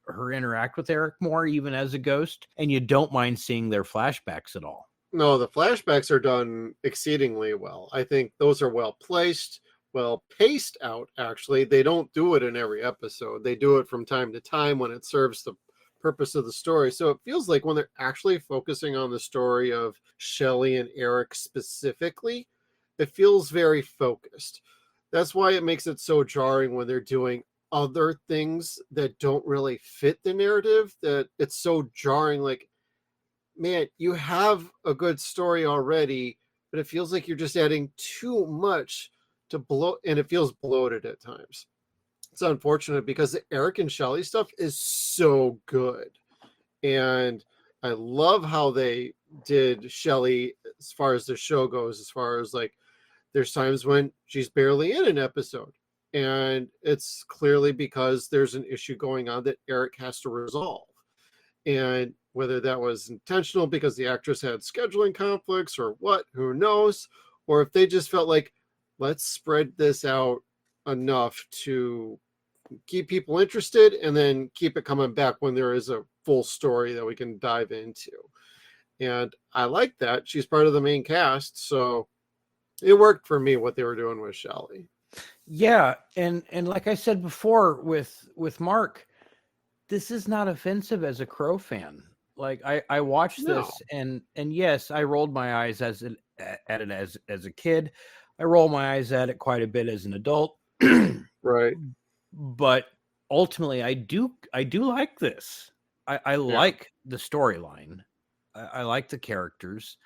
her interact with Eric more, even as a ghost. And you don't mind seeing their flashbacks at all. No, the flashbacks are done exceedingly well. I think those are well placed, well paced out, actually. They don't do it in every episode. They do it from time to time when it serves the purpose of the story. So it feels like when they're actually focusing on the story of Shelley and Eric specifically, it feels very focused. That's why it makes it so jarring when they're doing other things that don't really fit the narrative, that it's so jarring. Like, man, you have a good story already, but it feels like you're just adding too much to blow, and it feels bloated at times. It's unfortunate because the Eric and Shelley stuff is so good. And I love how they did Shelley as far as the show goes, as far as like, there's times when she's barely in an episode, and it's clearly because there's an issue going on that Eric has to resolve. And whether that was intentional because the actress had scheduling conflicts or what, who knows, or if they just felt like, let's spread this out enough to keep people interested and then keep it coming back when there is a full story that we can dive into. And I like that. She's part of the main cast, so it worked for me what they were doing with Shelley. Yeah, and like I said before with Mark, this is not offensive as a Crow fan. Like I watched this and yes, I rolled my eyes at it as a kid. I roll my eyes at it quite a bit as an adult. Right. But ultimately I do like this. I like the storyline. I like the characters.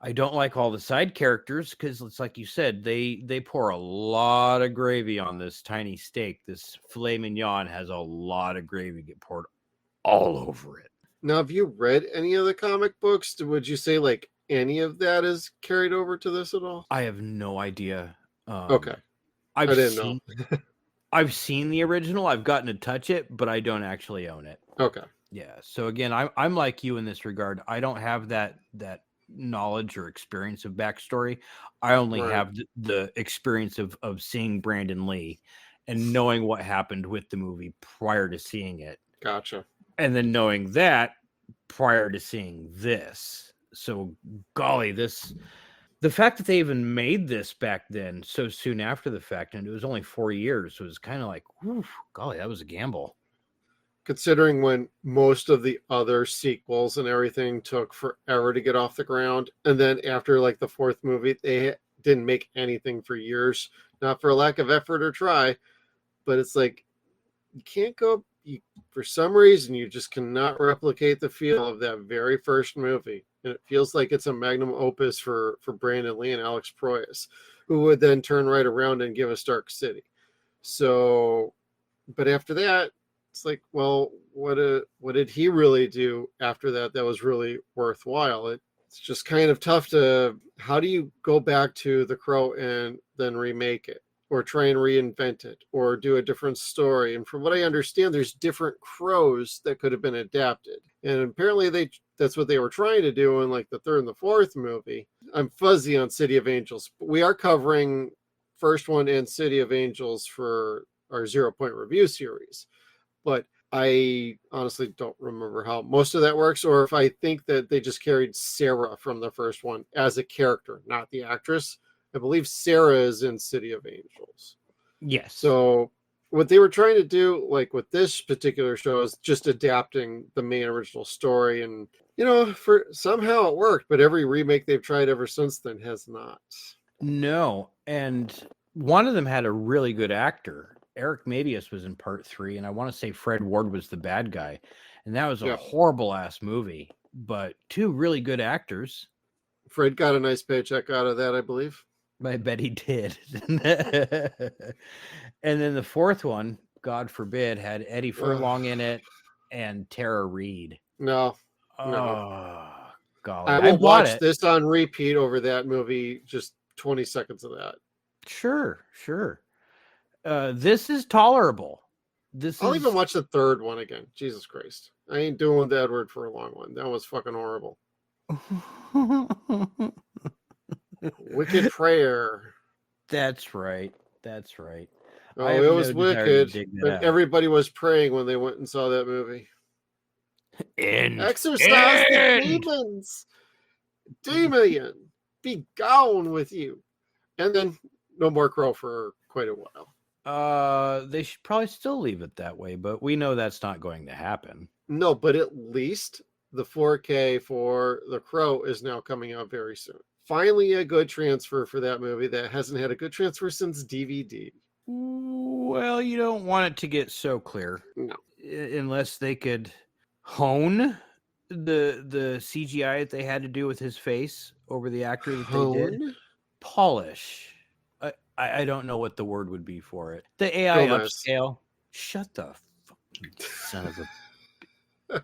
I don't like all the side characters because it's like you said, they pour a lot of gravy on this tiny steak. This filet mignon has a lot of gravy get poured all over it. Now, have you read any of the comic books? Would you say like any of that is carried over to this at all? I have no idea. Okay. I didn't know. I've seen the original. I've gotten to touch it, but I don't actually own it. Okay. Yeah. So again, I'm like you in this regard. I don't have that knowledge or experience of backstory. I only have the experience of seeing Brandon Lee and knowing what happened with the movie prior to seeing it. Gotcha. And then knowing that prior to seeing this. So golly, the fact that they even made this back then so soon after the fact, and it was only 4 years, was kind of like, whew, golly, that was a gamble. Considering when most of the other sequels and everything took forever to get off the ground. And then after like the fourth movie, they didn't make anything for years, not for a lack of effort or try, but it's like, you can't go, for some reason, you just cannot replicate the feel of that very first movie. And it feels like it's a magnum opus for Brandon Lee and Alex Proyas, who would then turn right around and give us Dark City. So, but after that, it's like, well, what did he really do after that was really worthwhile? It's just kind of tough how do you go back to The Crow and then remake it, or try and reinvent it, or do a different story? And from what I understand, there's different Crows that could have been adapted. And apparently that's what they were trying to do in like the third and the fourth movie. I'm fuzzy on City of Angels, but we are covering first one and City of Angels for our 0 Point review series. But I honestly don't remember how most of that works, or if I think that they just carried Sarah from the first one as a character, not the actress. I believe Sarah is in City of Angels. Yes. So what they were trying to do, like with this particular show, is just adapting the main original story. And, for somehow it worked, but every remake they've tried ever since then has not. No. And one of them had a really good actor. Eric Mabius was in part 3, and I want to say Fred Ward was the bad guy. And that was a horrible ass movie, but 2 really good actors. Fred got a nice paycheck out of that, I believe. I bet he did. And then the fourth one, God forbid, had Eddie Furlong in it and Tara Reid. No. Golly. I will watch this on repeat over that movie, just 20 seconds of that. Sure. This is tolerable. I'll even watch the third one again. Jesus Christ. I ain't doing with Edward for a long one. That was fucking horrible. Wicked Prayer. That's right. Oh, it was wicked. But everybody was praying when they went and saw that movie. Exorcise the demons. Demon, be gone with you. And then no more Crow for quite a while. They should probably still leave it that way, but we know that's not going to happen. No, but at least the 4K for The Crow is now coming out very soon. Finally, a good transfer for that movie that hasn't had a good transfer since DVD. Well, you don't want it to get so clear. No. Unless they could hone the CGI that they had to do with his face over the actor that they did. Polish. I don't know what the word would be for it. The AI upscale. Shut the fucking son of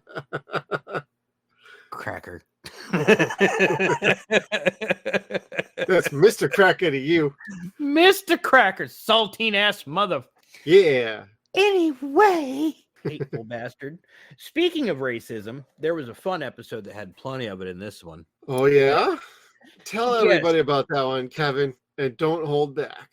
a cracker. That's Mr. Cracker to you. Mr. Cracker, saltine ass mother. Yeah. Anyway, hateful bastard. Speaking of racism, there was a fun episode that had plenty of it in this one. Oh, yeah? Tell everybody about that one, Kevin, and don't hold back.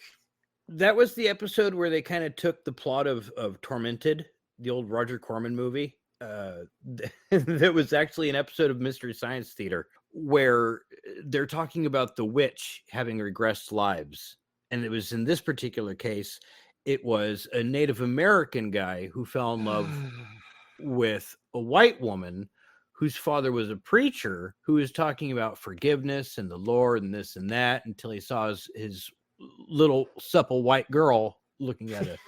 That was the episode where they kind of took the plot of Tormented, the old Roger Corman movie. There was actually an episode of Mystery Science Theater where they're talking about the witch having regressed lives. And it was in this particular case, it was a Native American guy who fell in love with a white woman whose father was a preacher who was talking about forgiveness and the Lord and this and that until he saw his little supple white girl looking at it.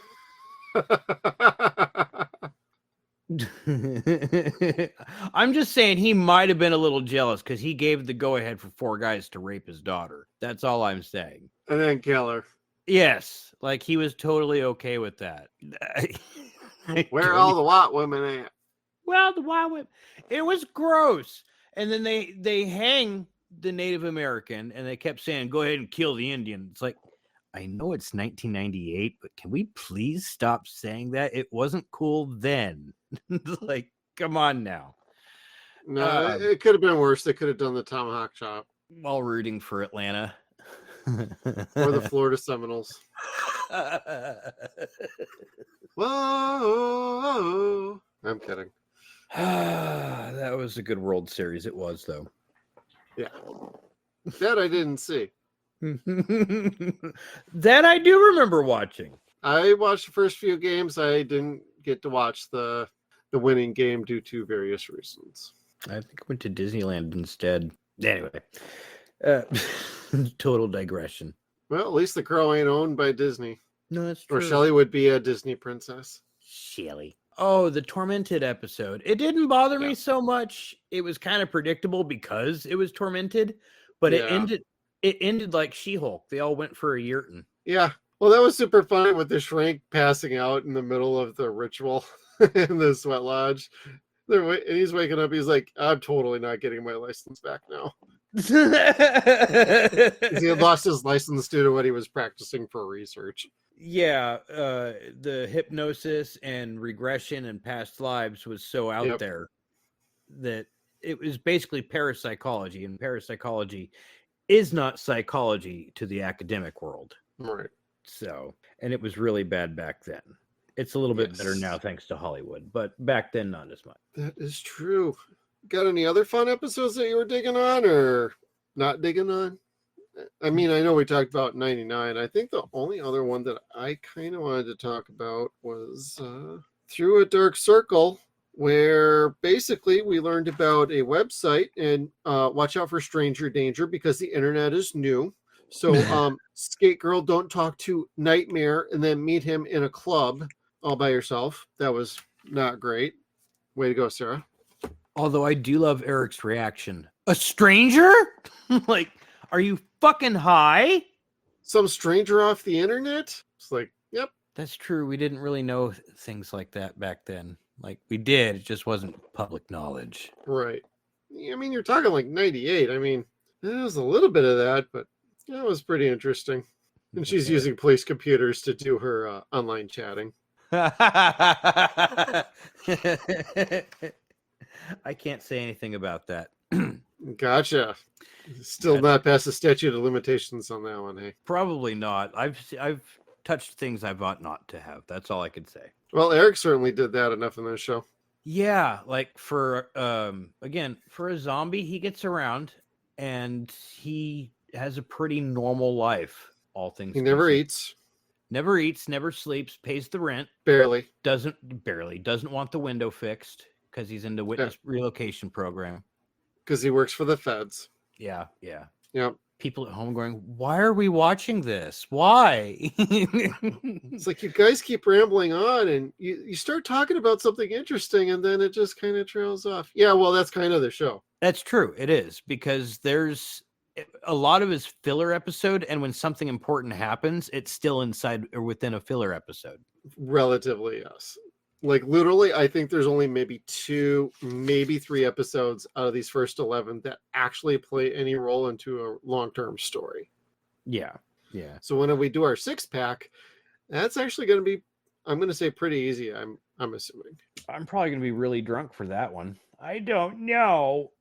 I'm just saying he might have been a little jealous because he gave the go-ahead for 4 guys to rape his daughter. That's all I'm saying. And then kill her. Yes, like he was totally okay with that. Where are all the white women at? Well, the white women. It was gross. And then they hang the Native American, and they kept saying, "Go ahead and kill the Indian." It's like, I know it's 1998, but can we please stop saying that? It wasn't cool then. Like, come on now. No, it could have been worse. They could have done the tomahawk chop. While rooting for Atlanta. Or the Florida Seminoles. Whoa. I'm kidding. That was a good World Series. It was, though. Yeah. That I didn't see. That I do remember watching. I watched the first few games. I didn't get to watch the winning game due to various reasons. I think I went to Disneyland instead. Anyway, total digression. Well, at least the crow ain't owned by Disney. No, that's true. Or Shelley would be a Disney princess. Shelley. Oh, the Tormented episode. It didn't bother me so much. It was kind of predictable because it was Tormented, but it ended like She-Hulk. They all went for a yurtin. Yeah. Well, that was super funny with the shrink passing out in the middle of the ritual in the sweat lodge. And he's waking up. He's like, I'm totally not getting my license back now. He had lost his license due to what he was practicing for research. Yeah, the hypnosis and regression and past lives was so out there that it was basically parapsychology, and parapsychology is not psychology to the academic world. Right. So, and it was really bad back then. It's a little bit better now thanks to Hollywood, but back then not as much. That is true. Got any other fun episodes that you were digging on or not digging on? I mean, I know we talked about 99. I think the only other one that I kind of wanted to talk about was Through a Dark Circle, where basically we learned about a website and watch out for stranger danger because the internet is new. So Skate Girl, don't talk to Nightmare and then meet him in a club all by yourself. That was not great. Way to go, Sarah. Although I do love Eric's reaction. A stranger? Like, are you fucking high? Some stranger off the internet? It's like, yep. That's true. We didn't really know things like that back then. Like, we did. It just wasn't public knowledge. Right. I mean, you're talking like 98. I mean, there was a little bit of that, but that was pretty interesting. And she's using police computers to do her online chatting. I can't say anything about that. Gotcha. Still not past the statute of limitations on that one, hey? Probably not. I've touched things I ought not to have. That's all I could say. Well, Eric certainly did that enough in this show. Yeah, like for again, for a zombie, he gets around and he has a pretty normal life. All things he never eats. Never eats, never sleeps, pays the rent. Barely. Doesn't want the window fixed because he's in the witness relocation program. Because he works for the feds. Yeah. Yep. People at home going, why are we watching this? Why? It's like you guys keep rambling on and you start talking about something interesting and then it just kind of trails off. Yeah, well, that's kind of the show. That's true. It is, because there's a lot of his filler episode, and when something important happens, it's still inside or within a filler episode. Relatively, yes. Like literally, I think there's only maybe 2, maybe 3 episodes out of these first 11 that actually play any role into a long-term story. Yeah. So when we do our 6-pack, that's actually going to be, I'm going to say, pretty easy. I'm assuming. I'm probably going to be really drunk for that one. I don't know.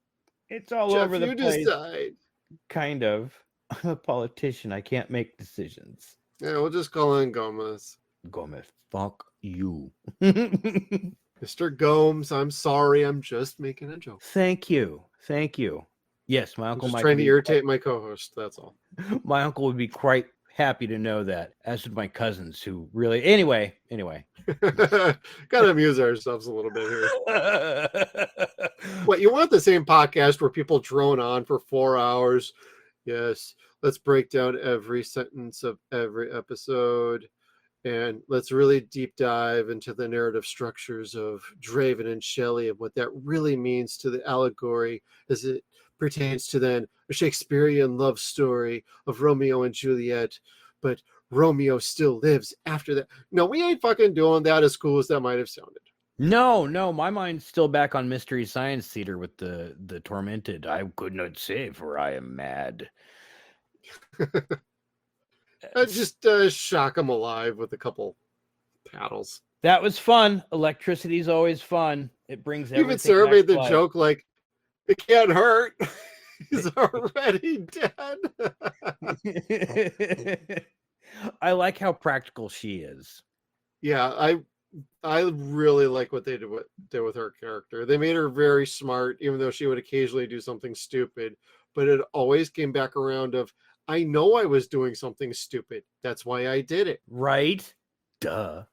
It's all Jeff, over the you place. Decide. Kind of. I'm a politician. I can't make decisions. Yeah, we'll just call in Gomez. Gomez, fuck you. Mr. Gomes, I'm sorry. I'm just making a joke. Thank you. Yes, my uncle I'm just might trying to irritate my co-host. That's all. My uncle would be quite happy to know that, as would my cousins, who really... Anyway. Gotta amuse ourselves a little bit here. What, you want the same podcast where people drone on for 4 hours? Yes. Let's break down every sentence of every episode. And let's really deep dive into the narrative structures of Draven and Shelley and what that really means to the allegory as it pertains to then a Shakespearean love story of Romeo and Juliet, but Romeo still lives after that. No, we ain't fucking doing that, as cool as that might have sounded. No, my mind's still back on Mystery Science Theater with the tormented. I could not say, for I am mad. Just shock them alive with a couple paddles. That was fun. Electricity's always fun. It brings everything. Even Sarah made the life. joke like, it can't hurt. He's already dead. I like how practical she is. Yeah, I really like what they did with her character. They made her very smart, even though she would occasionally do something stupid. But it always came back around of, I know I was doing something stupid. That's why I did it. Right? Duh.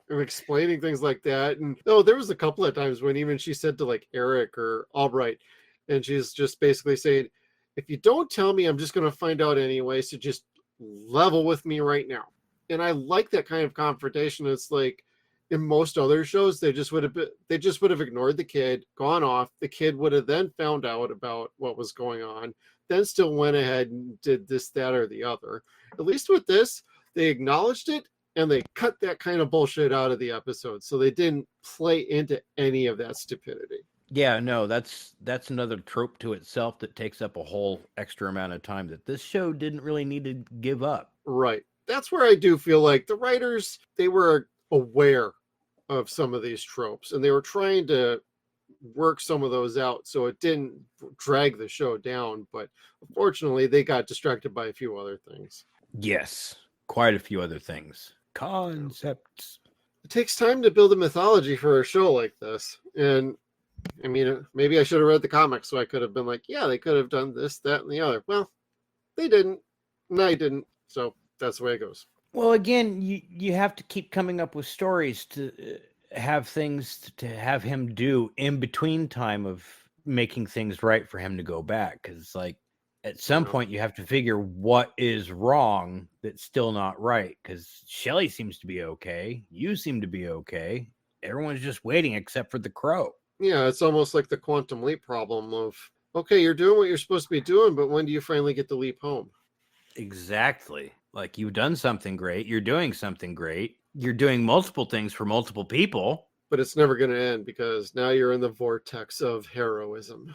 I'm explaining things like that. And there was a couple of times when even she said to like Eric or Albright, and she's just basically saying, if you don't tell me, I'm just going to find out anyway. So just level with me right now. And I like that kind of confrontation. It's like in most other shows, they just would have ignored the kid, gone off. The kid would have then found out about what was going on, then still went ahead and did this, that, or the other. At least with this, they acknowledged it and they cut that kind of bullshit out of the episode. So they didn't play into any of that stupidity. Yeah, no, that's another trope to itself that takes up a whole extra amount of time that this show didn't really need to give up. Right. That's where I do feel like the writers, they were aware of some of these tropes and they were trying to work some of those out so it didn't drag the show down. But unfortunately, they got distracted by a few other things. Yes, quite a few other things. Concepts. It takes time to build a mythology for a show like this. And I mean, maybe I should have read the comics so I could have been like, yeah, they could have done this, that, and the other. Well, they didn't. And I didn't. So that's the way it goes. Well, again, you have to keep coming up with stories to have things to have him do in between time of making things right for him to go back. Because, like, at some point you have to figure what is wrong that's still not right. Because Shelley seems to be okay. You seem to be okay. Everyone's just waiting except for the crow. Yeah, it's almost like the quantum leap problem of, okay, you're doing what you're supposed to be doing, but when do you finally get the leap home? Exactly. Like, you've done something great. You're doing something great. You're doing multiple things for multiple people. But it's never going to end because now you're in the vortex of heroism.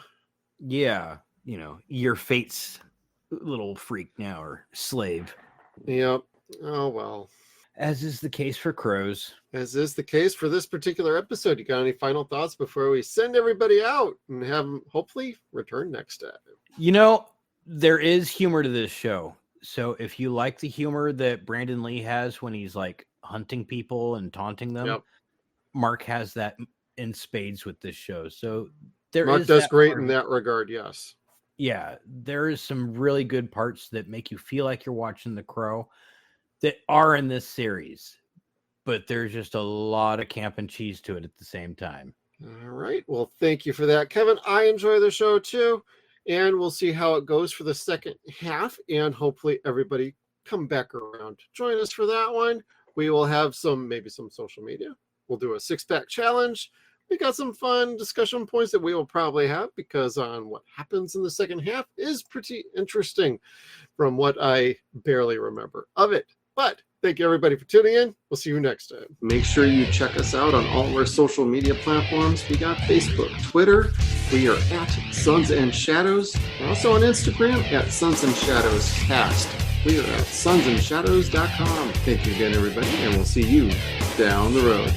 Yeah. You know, your fate's little freak now or slave. Yep. Oh, well. As is the case for crows. As is the case for this particular episode. You got any final thoughts before we send everybody out and have them hopefully return next time? You know, there is humor to this show. So if you like the humor that Brandon Lee has when he's like hunting people and taunting them, yep. Mark has that in spades with this show. So Mark does great in that regard, yes. Yeah, there is some really good parts that make you feel like you're watching The Crow that are in this series, but there's just a lot of camp and cheese to it at the same time. All right. Well, thank you for that, Kevin. I enjoy the show too, and we'll see how it goes for the second half, and hopefully everybody come back around. Join us for that one. We will have maybe some social media. We'll do a 6-pack challenge. We got some fun discussion points that we will probably have because on what happens in the second half is pretty interesting from what I barely remember of it. But thank you everybody for tuning in. We'll see you next time. Make sure you check us out on all of our social media platforms. We got Facebook, Twitter. We are at Suns and Shadows. We're also on Instagram at Suns and Shadows Cast. We are at SunsAndShadows.com. Thank you again, everybody, and we'll see you down the road.